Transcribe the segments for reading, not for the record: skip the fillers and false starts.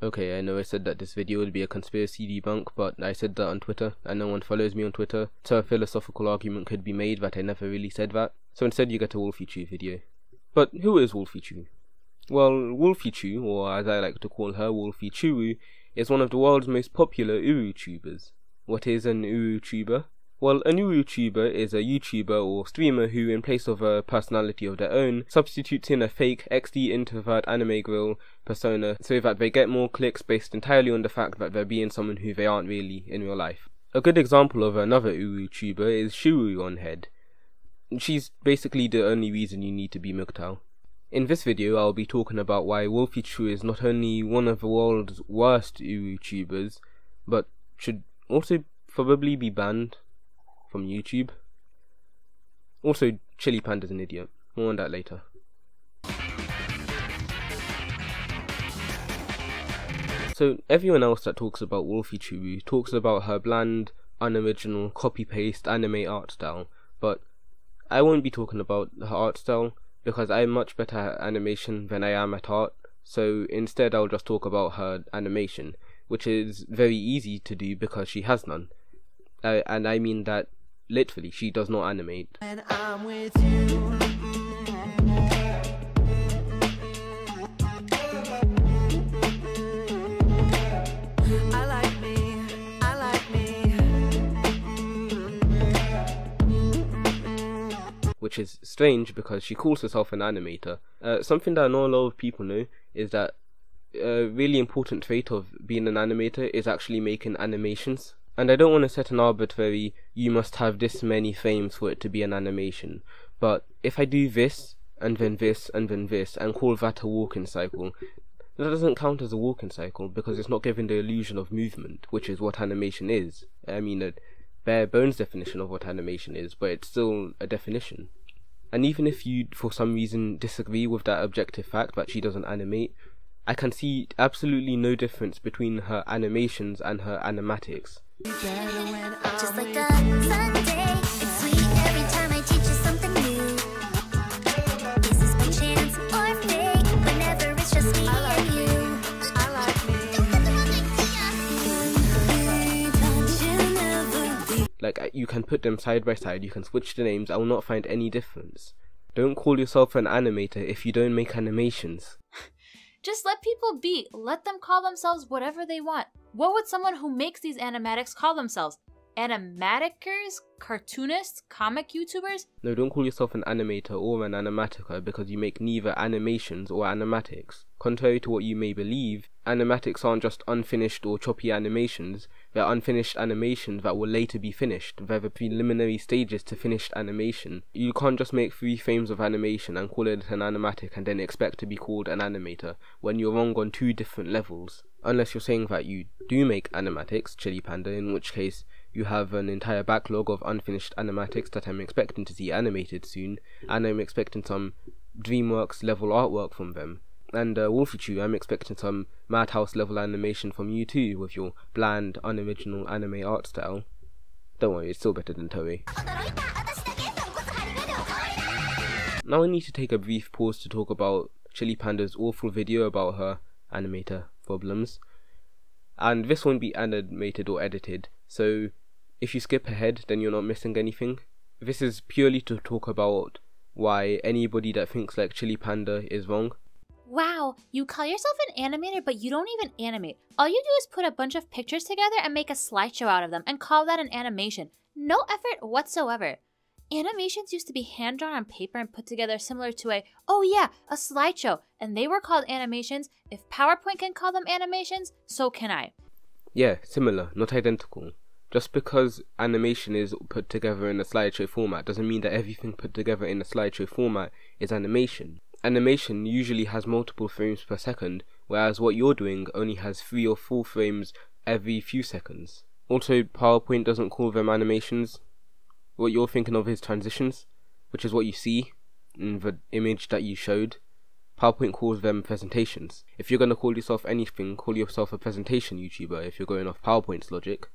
Okay, I know I said that this video would be a conspiracy debunk, but I said that on Twitter, and no one follows me on Twitter, so a philosophical argument could be made that I never really said that, so instead you get a wolfychu video. But who is wolfychu? Well, wolfychu, or as I like to call her, wolfychu, is one of the world's most popular uru-tubers. What is an uru-tuber? Well, a uru-tuber is a YouTuber or streamer who, in place of a personality of their own, substitutes in a fake XD introvert anime girl persona so that they get more clicks based entirely on the fact that they're being someone who they aren't really in real life. A good example of another uru-tuber is Shuru on Head. She's basically the only reason you need to be MGTOW. In this video I'll be talking about why wolfychu is not only one of the world's worst uru-tubers, but should also probably be banned from YouTube. Also, Chili Panda's an idiot. More on that later. So, everyone else that talks about wolfychu talks about her bland, unoriginal, copy-paste anime art style, but I won't be talking about her art style, because I'm much better at animation than I am at art, so instead I'll just talk about her animation, which is very easy to do because she has none. And I mean that literally, she does not animate. And I'm with you. I like me. Which is strange because she calls herself an animator. Something that not a lot of people know is that a really important trait of being an animator is actually making animations. And I don't want to set an arbitrary, you must have this many frames for it to be an animation, but if I do this, and then this, and then this, and call that a walking cycle, that doesn't count as a walking cycle because it's not giving the illusion of movement, which is what animation is. I mean, a bare bones definition of what animation is, but it's still a definition. And even if you, for some reason, disagree with that objective fact that she doesn't animate, I can see absolutely no difference between her animations and her animatics. Just like a Sunday, it's sweet every time I teach you something new. This is by chance or fate, whenever it's just me and you. I like me. Like, you can put them side by side, you can switch the names, I will not find any difference. Don't call yourself an animator if you don't make animations. Just let people be. Let them call themselves whatever they want. What would someone who makes these animatics call themselves? Animatikers? Cartoonists? Comic YouTubers? No, don't call yourself an animator or an animatiker because you make neither animations or animatics. Contrary to what you may believe, animatics aren't just unfinished or choppy animations, they're unfinished animations that will later be finished. They're the preliminary stages to finished animation. You can't just make 3 frames of animation and call it an animatic and then expect to be called an animator, when you're wrong on 2 different levels. Unless you're saying that you do make animatics, Chili Panda, in which case you have an entire backlog of unfinished animatics that I'm expecting to see animated soon, and I'm expecting some DreamWorks level artwork from them. And wolfychu, I'm expecting some Madhouse level animation from you too, with your bland, unoriginal anime art style. Don't worry, it's still better than Toei. Now I need to take a brief pause to talk about Chili Panda's awful video about her animator problems. And this won't be animated or edited, so if you skip ahead then you're not missing anything. This is purely to talk about why anybody that thinks like Chili Panda is wrong. Wow, you call yourself an animator but you don't even animate. All you do is put a bunch of pictures together and make a slideshow out of them and call that an animation. No effort whatsoever. Animations used to be hand-drawn on paper and put together similar to a slideshow, and they were called animations. If PowerPoint can call them animations, so can I. Yeah, similar, not identical. Just because animation is put together in a slideshow format doesn't mean that everything put together in a slideshow format is animation. Animation usually has multiple frames per second, whereas what you're doing only has 3 or 4 frames every few seconds. Also, PowerPoint doesn't call them animations. What you're thinking of is transitions, which is what you see in the image that you showed. PowerPoint calls them presentations. If you're going to call yourself anything, call yourself a presentation YouTuber if you're going off PowerPoint's logic.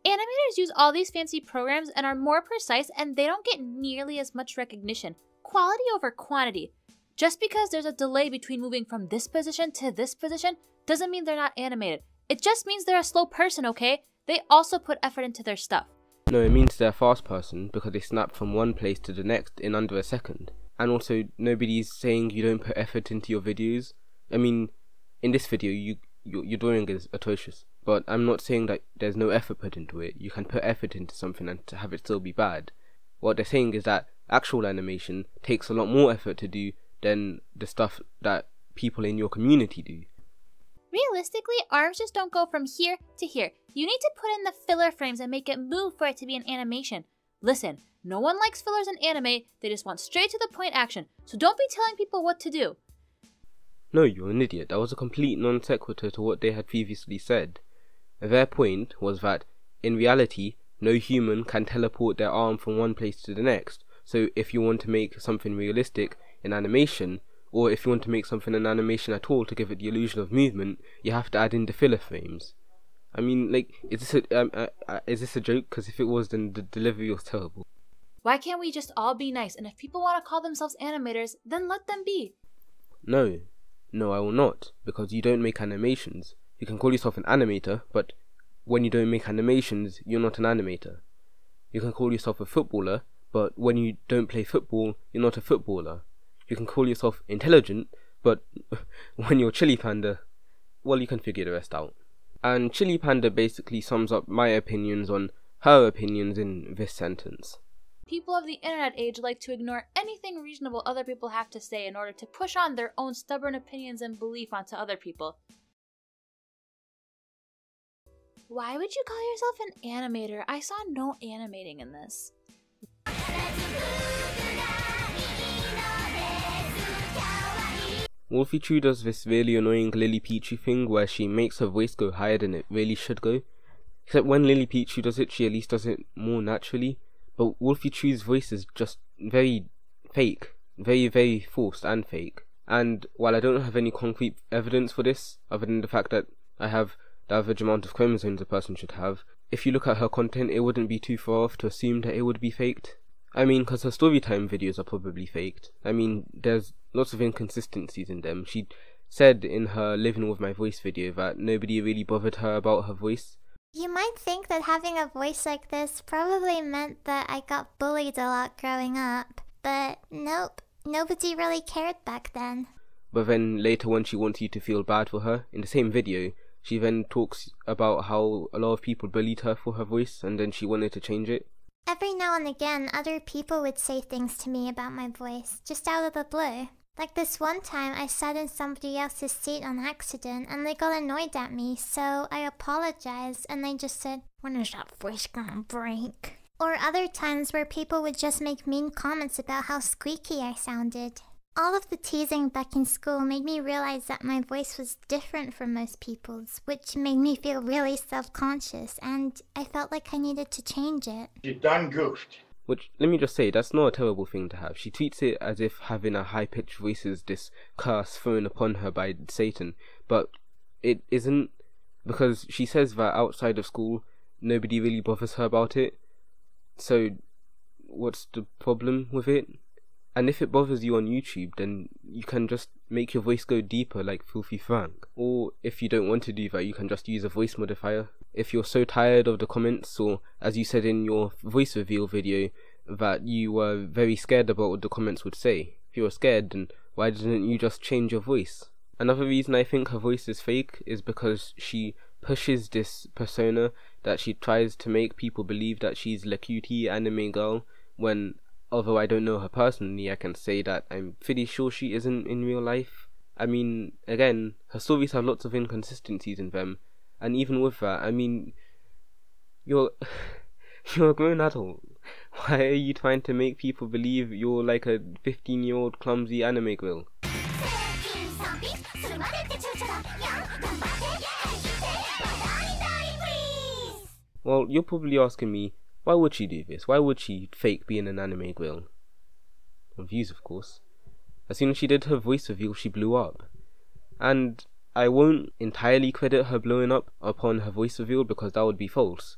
Animators use all these fancy programs and are more precise, and they don't get nearly as much recognition. Quality over quantity. Just because there's a delay between moving from this position to this position doesn't mean they're not animated. It just means they're a slow person, okay? They also put effort into their stuff. No, it means they're a fast person because they snap from one place to the next in under a second. And also, nobody's saying you don't put effort into your videos. I mean, in this video, your drawing is atrocious. But I'm not saying that there's no effort put into it. You can put effort into something and to have it still be bad. What they're saying is that actual animation takes a lot more effort to do than the stuff that people in your community do. Realistically, arms just don't go from here to here. You need to put in the filler frames and make it move for it to be an animation. Listen, no one likes fillers in anime, they just want straight to the point action, so don't be telling people what to do. No, you're an idiot. That was a complete non sequitur to what they had previously said. Their point was that, in reality, no human can teleport their arm from one place to the next, so if you want to make something realistic in animation, or if you want to make something in animation at all to give it the illusion of movement, you have to add in the filler frames. I mean, like, is this a joke? Because if it was, then the delivery was terrible. Why can't we just all be nice, and if people want to call themselves animators, then let them be? No, I will not, because you don't make animations. You can call yourself an animator, but when you don't make animations, you're not an animator. You can call yourself a footballer, but when you don't play football, you're not a footballer. You can call yourself intelligent, but when you're Chili Panda, well, you can figure the rest out. And Chili Panda basically sums up my opinions on her opinions in this sentence. People of the internet age like to ignore anything reasonable other people have to say in order to push on their own stubborn opinions and belief onto other people. Why would you call yourself an animator? I saw no animating in this. wolfychu does this really annoying Lily Pichu thing where she makes her voice go higher than it really should go. Except when Lily Pichu does it, she at least does it more naturally. But wolfychu's voice is just very fake. Very, very forced and fake. And while I don't have any concrete evidence for this, other than the fact that I have the average amount of chromosomes a person should have, if you look at her content, it wouldn't be too far off to assume that it would be faked. I mean, because her storytime videos are probably faked. I mean, there's lots of inconsistencies in them. She said in her Living With My Voice video that nobody really bothered her about her voice. You might think that having a voice like this probably meant that I got bullied a lot growing up, but nope, nobody really cared back then. But then later when she wants you to feel bad for her, in the same video, she then talks about how a lot of people bullied her for her voice and then she wanted to change it. Every now and again, other people would say things to me about my voice, just out of the blue. Like this one time, I sat in somebody else's seat on accident and they got annoyed at me, so I apologized and they just said, "When is that voice gonna break?" Or other times where people would just make mean comments about how squeaky I sounded. All of the teasing back in school made me realize that my voice was different from most people's, which made me feel really self-conscious, and I felt like I needed to change it. You done goofed. Which, let me just say, that's not a terrible thing to have. She treats it as if having a high-pitched voice is this curse thrown upon her by Satan, but it isn't, because she says that outside of school, nobody really bothers her about it. So, what's the problem with it? And if it bothers you on YouTube, then you can just make your voice go deeper like Filthy Frank. Or if you don't want to do that, you can just use a voice modifier. If you're so tired of the comments, or as you said in your voice reveal video, that you were very scared about what the comments would say. If you were scared, then why didn't you just change your voice? Another reason I think her voice is fake is because she pushes this persona that she tries to make people believe that she's the cutie anime girl, when although I don't know her personally, I can say that I'm pretty sure she isn't in real life. I mean, again, her stories have lots of inconsistencies in them, and even with that, I mean, you're a grown adult. Why are you trying to make people believe you're like a 15-year-old clumsy anime girl? Well, you're probably asking me, why would she do this? Why would she fake being an anime girl? On views, of course. As soon as she did her voice reveal, she blew up. And I won't entirely credit her blowing up upon her voice reveal because that would be false.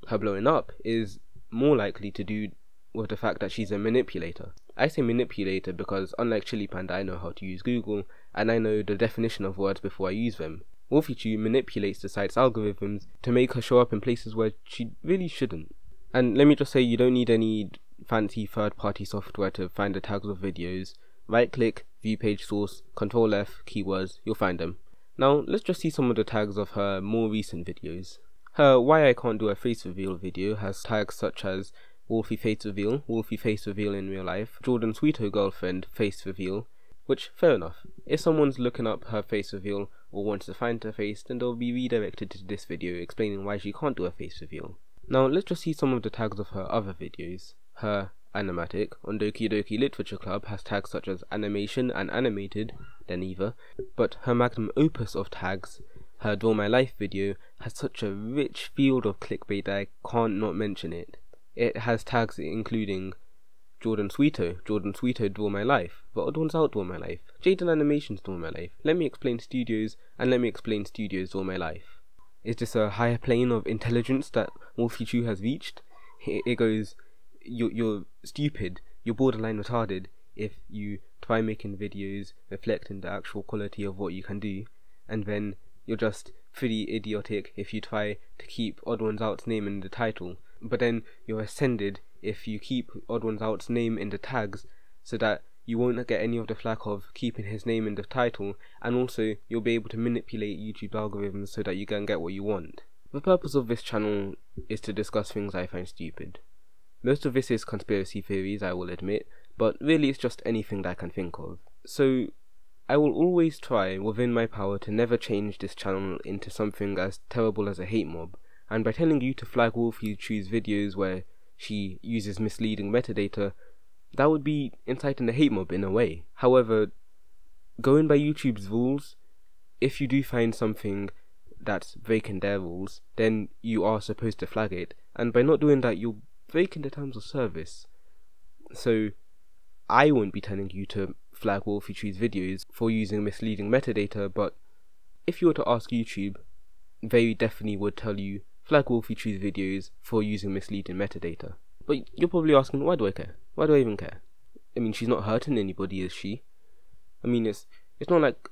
Her blowing up is more likely to do with the fact that she's a manipulator. I say manipulator because unlike Chili Panda, I know how to use Google, and I know the definition of words before I use them. wolfychu manipulates the site's algorithms to make her show up in places where she really shouldn't. And let me just say, you don't need any fancy third-party software to find the tags of videos. Right click, view page source, Ctrl F, keywords, you'll find them. Now let's just see some of the tags of her more recent videos. Her Why I Can't Do a Face Reveal video has tags such as Wolfy Face Reveal in real life, Jordan Sweeto Girlfriend Face Reveal, which, fair enough, if someone's looking up her face reveal or wants to find her face, then they'll be redirected to this video explaining why she can't do a face reveal. Now let's just see some of the tags of her other videos. Her Animatic on Doki Doki Literature Club has tags such as animation and animated, they're neither, but her magnum opus of tags, her Draw My Life video, has such a rich field of clickbait that I can't not mention it. It has tags including Jordan Sweeto Draw My Life, The Odd Ones Out Draw My Life, Jaden Animations Draw My Life, Let Me Explain Studios, and Let Me Explain Studios Draw My Life. Is this a higher plane of intelligence that wolfychu has reached? It goes, you're stupid, you're borderline retarded if you try making videos reflecting the actual quality of what you can do, and then you're just pretty idiotic if you try to keep Odd Ones Out's name in the title, but then you're ascended if you keep Odd Ones Out's name in the tags so that you won't get any of the flack of keeping his name in the title, and also you'll be able to manipulate YouTube algorithms so that you can get what you want. The purpose of this channel is to discuss things I find stupid. Most of this is conspiracy theories, I will admit, but really it's just anything that I can think of. So I will always try within my power to never change this channel into something as terrible as a hate mob, and by telling you to flag wolfychu's videos where she uses misleading metadata, that would be inciting a hate mob in a way. However, going by YouTube's rules, if you do find something that's breaking their rules, then you are supposed to flag it, and by not doing that you're breaking the terms of service. So I won't be telling you to flag wolfychu's videos for using misleading metadata, but if you were to ask YouTube, they definitely would tell you flag wolfychu's videos for using misleading metadata. But you're probably asking, why do I care? Why do I even care? I mean, she's not hurting anybody, is she? I mean, it's not like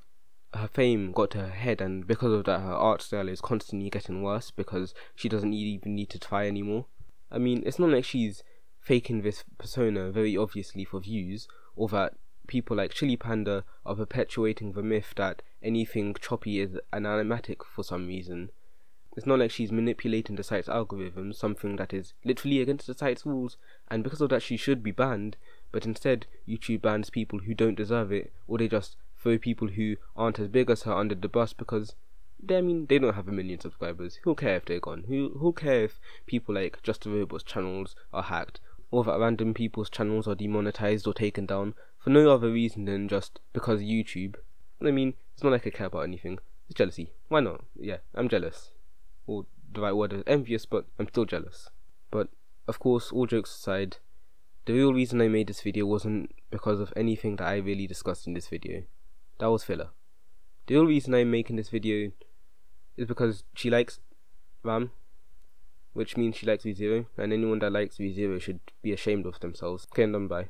her fame got to her head, and because of that her art style is constantly getting worse because she doesn't even need to try anymore. I mean, it's not like she's faking this persona very obviously for views, or that people like Chili Panda are perpetuating the myth that anything choppy is an animatic for some reason. It's not like she's manipulating the site's algorithms, something that is literally against the site's rules, and because of that she should be banned, but instead YouTube bans people who don't deserve it, or they just throw people who aren't as big as her under the bus because they don't have 1 million subscribers. Who'll care if they're gone? Who'll care if people like Just a Robot's channels are hacked, or that random people's channels are demonetized or taken down for no other reason than just because YouTube? I mean, it's not like I care about anything. It's jealousy. Why not? Yeah, I'm jealous. Or the right word is envious, but I'm still jealous. But of course, all jokes aside, the real reason I made this video wasn't because of anything that I really discussed in this video. That was filler. The real reason I'm making this video is because she likes RAM, which means she likes ReZero, and anyone that likes ReZero should be ashamed of themselves. Okay, and done, bye.